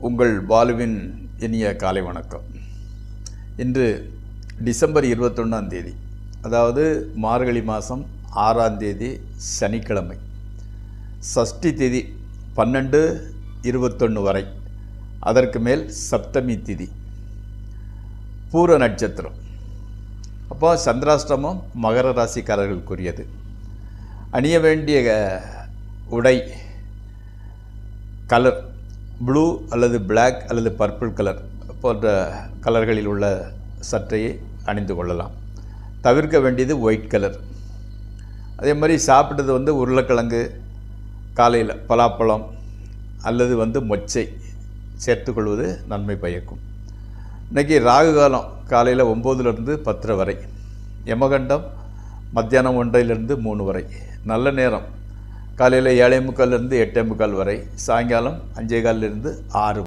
உங்கள் பாலுவின் இனிய காலை வணக்கம். இன்று டிசம்பர் 21ஆம் தேதி, அதாவது மார்கழி மாதம் 6ஆம் தேதி சனிக்கிழமை. சஷ்டி திதி 12-21 வரை, அதற்கு மேல் சப்தமி திதி, பூர நட்சத்திரம். அப்போ சந்திராஷ்டமம் மகர ராசிக்காரர்களுக்குரியது. அணிய வேண்டிய உடை கலர் ப்ளூ அல்லது பிளாக் அல்லது பர்பிள் கலர் போன்ற கலர்களில் உள்ள சட்டையை அணிந்து கொள்ளலாம். தவிர்க்க வேண்டியது ஒயிட் கலர். அதே மாதிரி சாப்பிட்டது உருளைக்கிழங்கு, காலையில் பலாப்பழம் அல்லது மொச்சை சேர்த்துக்கொள்வது நன்மை பயக்கும். இன்றைக்கி ராகு காலம் காலையில் 9லிருந்து 10 வரை, யமகண்டம் மத்தியானம் 1லிருந்து 3 வரை, நல்ல நேரம் காலையில் 7:45 8:45 வரை, சாயங்காலம் 5:15 6